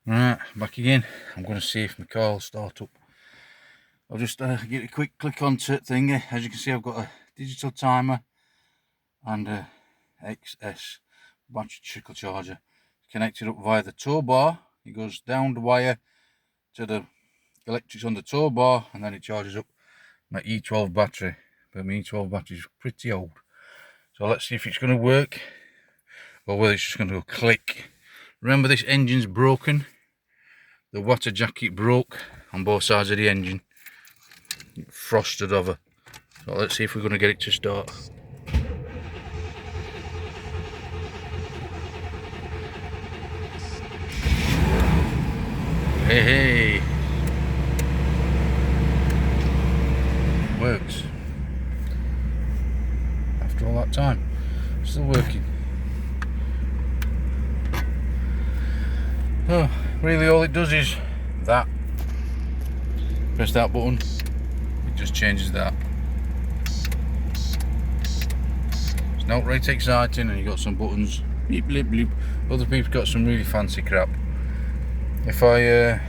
Right, back again. I'm going to see if my car will start up. I'll just get a quick click onto the thing. As you can see, I've got a digital timer and a XS battery trickle charger connected up via the tow bar. It goes down the wire to the electrics on the tow bar, and then it charges up my E12 battery. But my E12 battery is pretty old, so let's see if it's going to work or whether it's just going to go click. Remember, this engine's broken. The water jacket broke on both sides of the engine. It frosted over. So let's see if we're going to get it to start. Hey, hey. Works. After all that time. Still working. Oh, really all it does is that. Press that button, it just changes that. It's not right exciting, and you got some buttons, bleep bleep bleep. Other people's got some really fancy crap. If I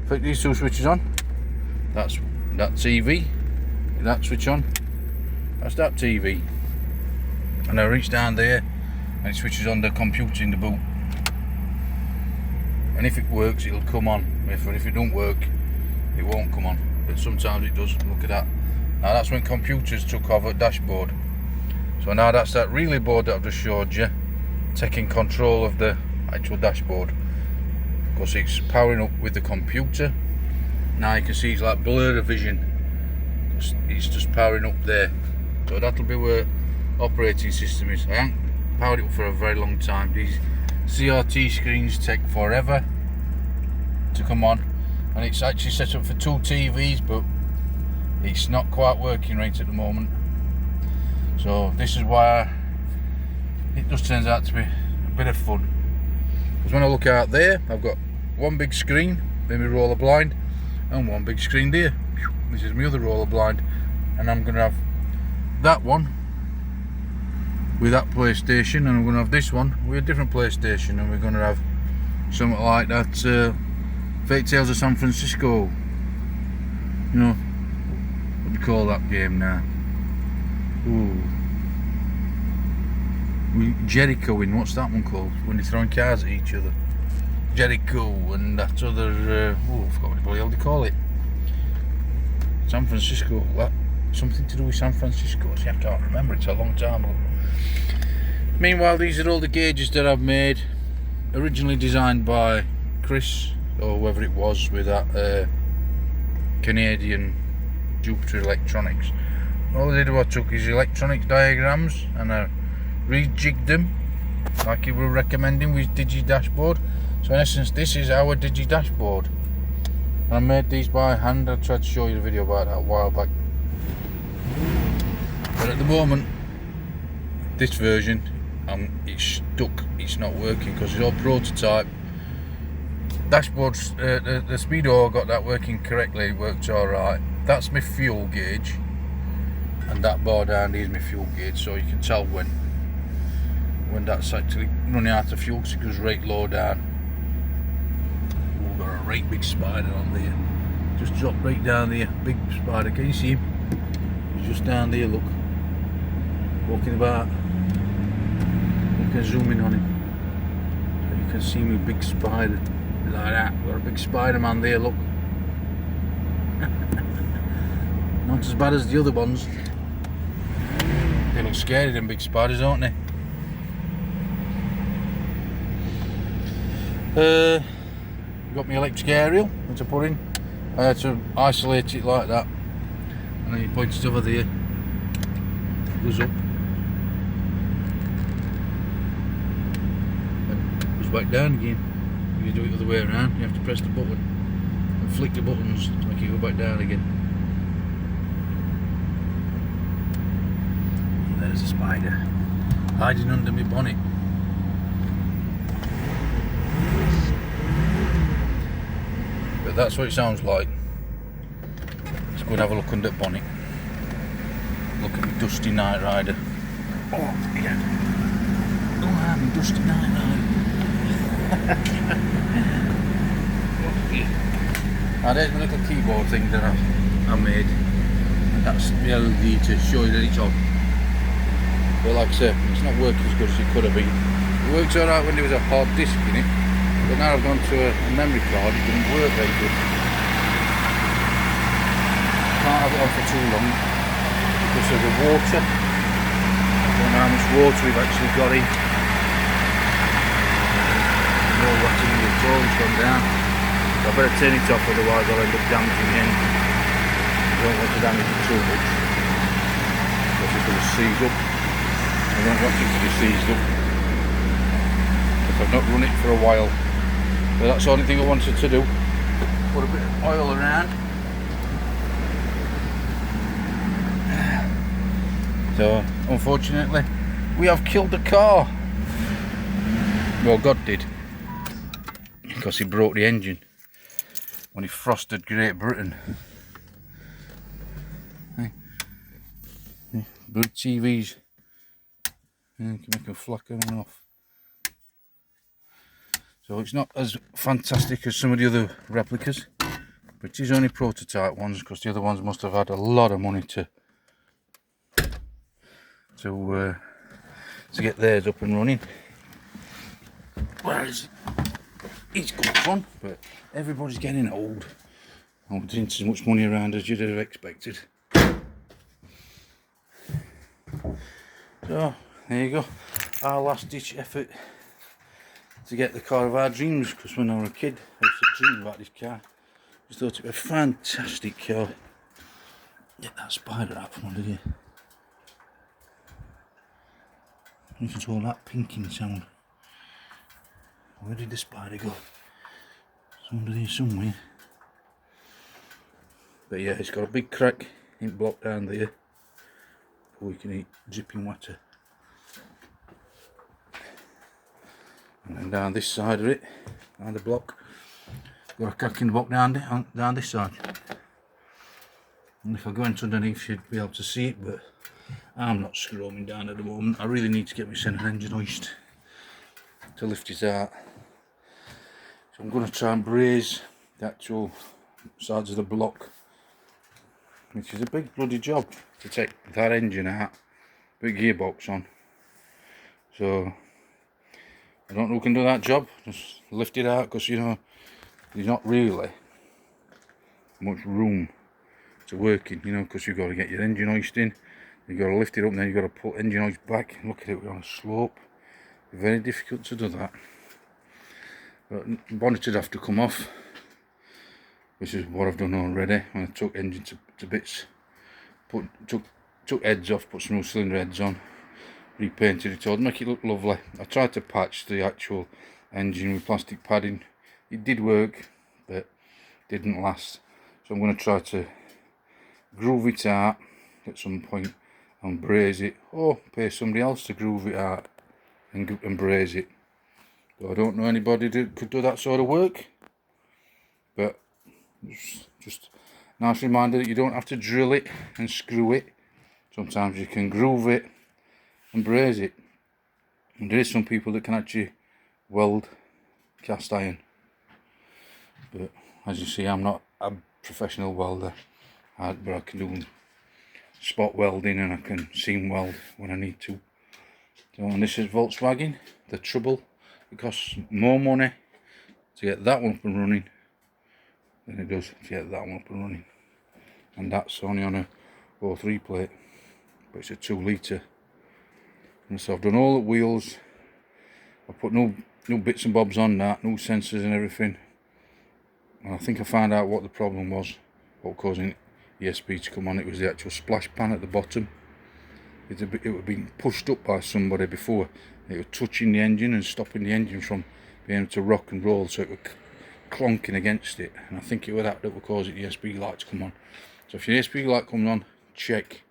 put these two switches on, that's that TV, that switch on, that's that TV, and I reach down there and it switches on the computer in the boot. And if it works, it'll come on. If it don't work, it won't come on. But sometimes it does. Look at that. Now that's when computers took over dashboard. So now that's that relay board that I've just showed you, taking control of the actual dashboard. Because it's powering up with the computer. Now you can see it's like blur vision. It's just powering up there. So that'll be where operating system is. I haven't powered it up for a very long time. These CRT screens take forever to come on, and it's actually set up for 2 TVs, but it's not quite working right at the moment. So this is why it just turns out to be a bit of fun, because when I look out there, I've got one big screen, then my roller blind, and one big screen there. This is my other roller blind, and I'm going to have that one with that PlayStation, and I'm going to have this one with a different PlayStation, and we're going to have something like that Fate Tales of San Francisco, you know, what do you call that game now? Ooh, Jerichoing, what's that one called, when they're throwing cars at each other? Jericho, and that other, I forgot what the bloody hell they call it. San Francisco, that, something to do with San Francisco. See, I can't remember, it's a long time ago. Meanwhile, these are all the gauges that I've made, originally designed by Chris, or whoever it was, with that Canadian Jupiter Electronics. All I did was I took his electronics diagrams and I rejigged them like he was recommending with Digi Dashboard. So in essence, this is our Digi Dashboard. I made these by hand. I tried to show you the video about that a while back. But at the moment, this version, it's stuck, it's not working because it's all prototype. Dashboards, the speedo got that working correctly, it works alright. That's my fuel gauge, and that bar down here is my fuel gauge, so you can tell when that's actually running out of fuel, because it goes right low down. We've got a right big spider on there, just dropped right down there, big spider, can you see him? He's just down there, look, walking about. You can zoom in on him, so you can see me big spider like that. Got a big Spider-Man there, look. Not as bad as the other ones. They look scary, them big spiders, don't they? Got my electric aerial to put in. I had to isolate it like that, and then you point it over there, it goes up. Back down again. If you do it the other way around, you have to press the button and flick the buttons to make it go back down again. And there's a spider hiding under my bonnet. But that's what it sounds like. Let's go and have a look under the bonnet. Look at the dusty Night Rider. Oh, yeah. Oh, I'm a dusty Night Rider. Now there's my little keyboard thing that I made, and that's the LED to show you that it's on. But like I say, it's not working as good as it could have been. It works alright when there was a hard disk in it, but now I've gone to a memory card, it doesn't work very good. Can't have it on for too long because of the water. I don't know how much water we've actually got in. More water in the door, it's gone down. So I better turn it off, otherwise I'll end up damaging the end. I don't want to damage it too much because it will seize up. I don't want it to be seized up if I've not run it for a while. But that's the only thing I wanted to do. Put a bit of oil around. So unfortunately we have killed the car. Well, God did, because he broke the engine when he frosted Great Britain. Blood TVs. You can make them flacker on off. So it's not as fantastic as some of the other replicas, but it is only prototype ones, because the other ones must have had a lot of money to get theirs up and running. Whereas it's good fun, but everybody's getting old. Oh, there isn't as much money around as you'd have expected. So there you go, our last ditch effort to get the car of our dreams, because when I was a kid I used to dream about this car. I just thought it was a fantastic car. Get that spider out from under here. Listen to all that pinking sound. Where did the spider go? It's under here somewhere. But yeah, it's got a big crack in block down there. We can eat dripping water. And then down this side of it, down the block, got a crack in the block down this side. And if I go into underneath, you'd be able to see it, but I'm not scrolling down at the moment. I really need to get my centre engine hoist to lift it out. So I'm going to try and braze the actual sides of the block, which is a big bloody job to take that engine out, big gearbox on. So I don't know who can do that job, just lift it out, because you know there's not really much room to work in, you know, because you've got to get your engine hoist in, you've got to lift it up, and then you've got to put engine hoist back. Look at it, we're on a slope, very difficult to do that. But the bonnet would have to come off, which is what I've done already. When I took engine to bits, took heads off, put some new cylinder heads on, repainted it all to make it look lovely. I tried to patch the actual engine with plastic padding. It did work, but didn't last. So I'm going to try to groove it out at some point and braze it, or pay somebody else to groove it out and braze it. So I don't know anybody that could do that sort of work, but just a nice reminder that you don't have to drill it and screw it. Sometimes you can groove it and braze it. And there is some people that can actually weld cast iron, but as you see, I'm not a professional welder, but I can do spot welding and I can seam weld when I need to. So, and this is Volkswagen. The trouble, it costs more money to get that one up and running than it does to get that one up and running, and that's only on a 03 plate, but it's a 2 litre. And so I've done all the wheels, I've put new bits and bobs on that, new sensors and everything, and I think I found out what the problem was, what causing ESP to come on. It was the actual splash pan at the bottom. It was being pushed up by somebody before. It was touching the engine and stopping the engine from being able to rock and roll, so it was clonking against it, and I think it was that would cause the ESP light to come on. So if your ESP light comes on, check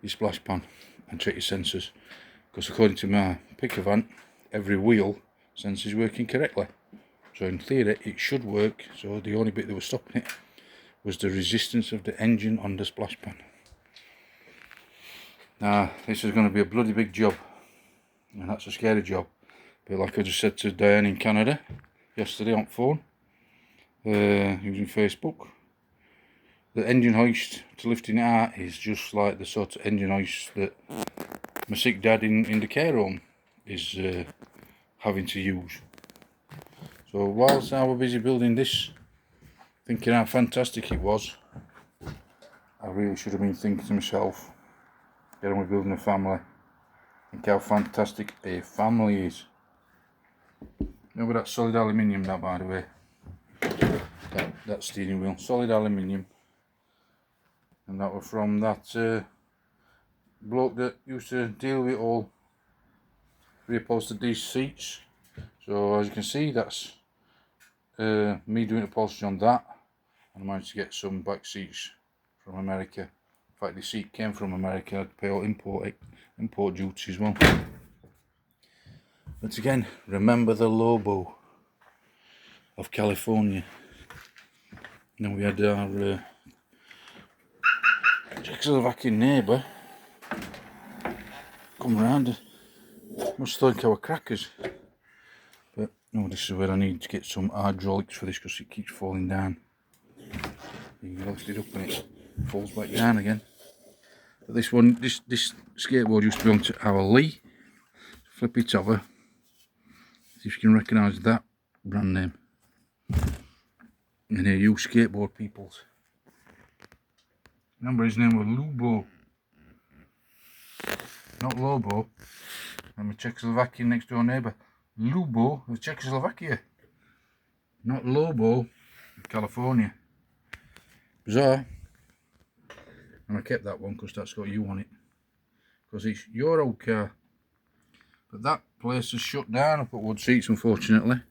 your splash pan and check your sensors, because according to my Picavant, every wheel sensor is working correctly. So in theory it should work. So the only bit that was stopping it was the resistance of the engine on the splash pan. Now this is going to be a bloody big job, and that's a scary job. But like I just said to Diane in Canada yesterday on phone, using Facebook. The engine hoist to lifting it out is just like the sort of engine hoist that my sick dad in the care home is having to use. So whilst I was busy building this, thinking how fantastic it was, I really should have been thinking to myself, get on with building a family. Think how fantastic a family is. Remember that solid aluminium, that, by the way, that steering wheel, solid aluminium, and that was from that bloke that used to deal with all reupholstered these seats. So as you can see, that's me doing upholstery on that, and I managed to get some back seats from America. In fact, the seat came from America. I had to pay all import duty as well. But again, remember the Lobo of California. Then we had our Czechoslovakian neighbour come round. Must think our crackers. But no, this is where I need to get some hydraulics for this because it keeps falling down. You lift it up and it falls back down again. But this one, this skateboard used to belong to our Lee. Flip it over. See if you can recognise that brand name. And here, you skateboard peoples. Remember, his name was Lubo, not Lobo. I'm a Czechoslovakian next door neighbour. Lubo of Czechoslovakia, not Lobo of California. Bizarre. And I kept that one because that's got you on it, because it's your old car. But that place is shut down up at Wood Seats, unfortunately.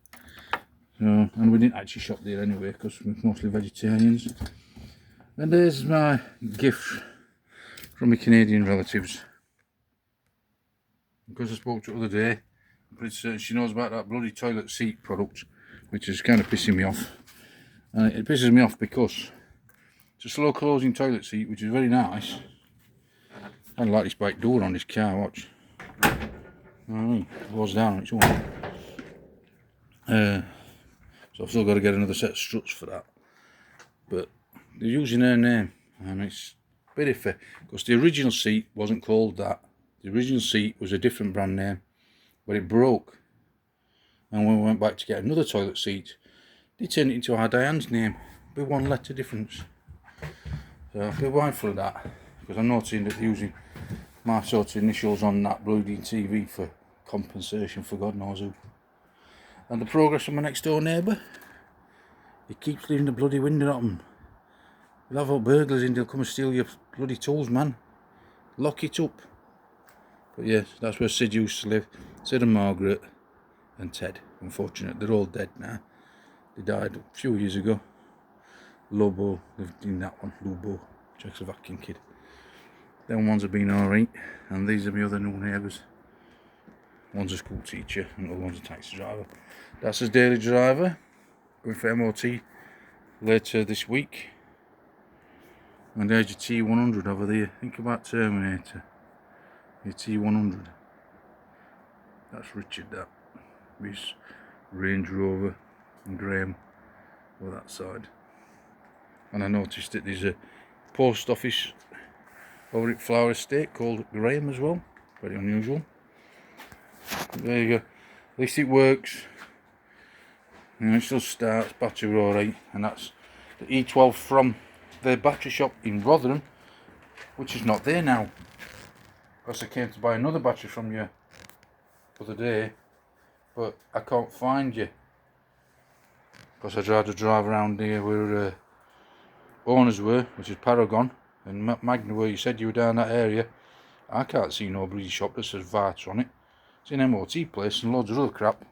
So, and we didn't actually shop there anyway because we're mostly vegetarians. And there's my gift from my Canadian relatives. Because I spoke to her the other day, I'm pretty certain she knows about that bloody toilet seat product, which is kind of pissing me off. And it pisses me off because it's a slow closing toilet seat, which is very nice. I like this back door on this car, watch. You know what I mean? It goes down on its own. So I've still got to get another set of struts for that. But they're using her name, and it's a bit iffy, because the original seat wasn't called that. The original seat was a different brand name, but it broke. And when we went back to get another toilet seat, they turned it into our Diane's name, with one letter difference. So be mindful of that, because I'm noticing that they're using my sort of initials on that bloody TV for compensation for God knows who. And the progress of my next door neighbour, he keeps leaving the bloody window open. You'll have all burglars in, they'll come and steal your bloody tools, man. Lock it up. But yes, that's where Sid used to live. Sid and Margaret and Ted. Unfortunately, they're all dead now. They died a few years ago. Lobo lived in that one. Lobo, Czechoslovakian kid. Them ones have been alright, and these are my other new neighbours. One's a school teacher and the other one's a taxi driver. That's his daily driver, going for MOT later this week. And there's your T100 over there. Think about Terminator. Your T100. That's Richard, that. His Range Rover and Graham over that side. And I noticed that there's a post office over at Flower Estate called Graham as well. Very unusual. But there you go. At least it works. You know, it still starts, battery alright. And that's the E12 from the battery shop in Rotherham, which is not there now. Because I came to buy another battery from you the other day, but I can't find you. Because I tried to drive around here where owners were, which is Paragon, and Magna, where you said you were down that area. I can't see no bloody shop that says Vart on it. It's an MOT place and loads of other crap.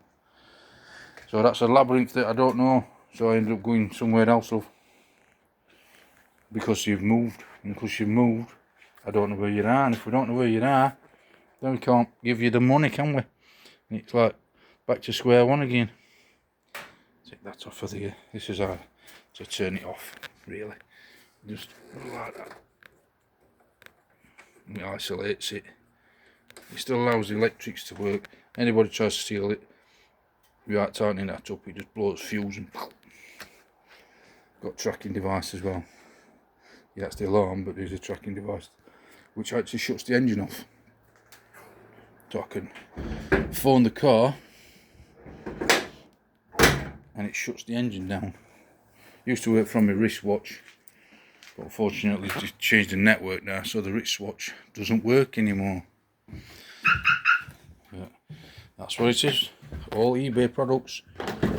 So that's a labyrinth that I don't know. So I ended up going somewhere else, love. Because you've moved. And because you've moved, I don't know where you are. And if we don't know where you are, then we can't give you the money, can we? And it's like back to square one again. Take that off of there. This is how to turn it off, really. Just like that. And it isolates it. It still allows the electrics to work. Anybody tries to steal it, without tightening that up, it just blows fuse and got tracking device as well. Yeah, that's the alarm, but there's a tracking device which actually shuts the engine off. So I can phone the car and it shuts the engine down. Used to work from my wristwatch, but unfortunately it's just changed the network now, so the wristwatch doesn't work anymore. Yeah, that's what it is. All eBay products.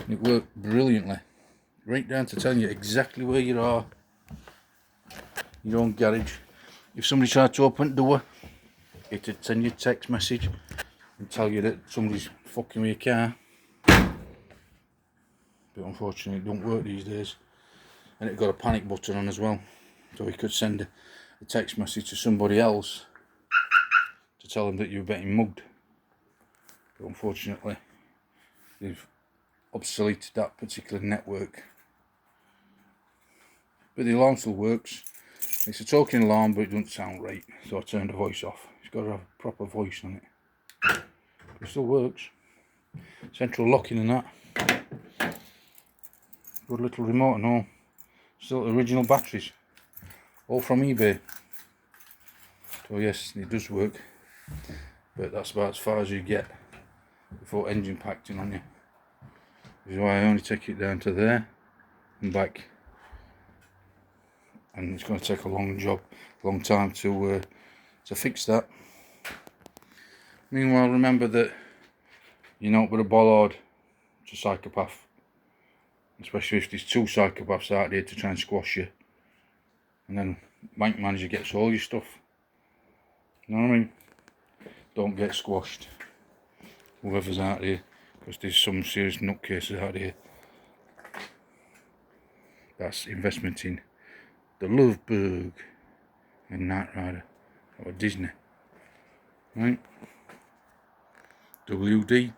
It worked brilliantly, right down to telling you exactly where you are, your own garage. If somebody tried to open the door, it'd send you a text message and tell you that somebody's fucking with your car. But unfortunately it don't work these days. And it got a panic button on as well, so you could send a text message to somebody else to tell them that you were getting mugged. But unfortunately they've obsoleted that particular network. But the alarm still works. It's a talking alarm, but it doesn't sound right, so I turned the voice off. It's got to have a proper voice on it. But it still works. Central locking and that. Good little remote and all. Still original batteries. All from eBay. So yes, it does work. But that's about as far as you get before engine packed in on you. Which is why I only take it down to there and back. And it's going to take a long time to fix that. Meanwhile, remember that you're not with a bollard, it's a psychopath. Especially if there's two psychopaths out there to try and squash you. And then bank manager gets all your stuff. You know what I mean? Don't get squashed, whoever's out there, because there's some serious nutcases out here. That's investment in the Love Bug and Knight Rider or Disney, right? WD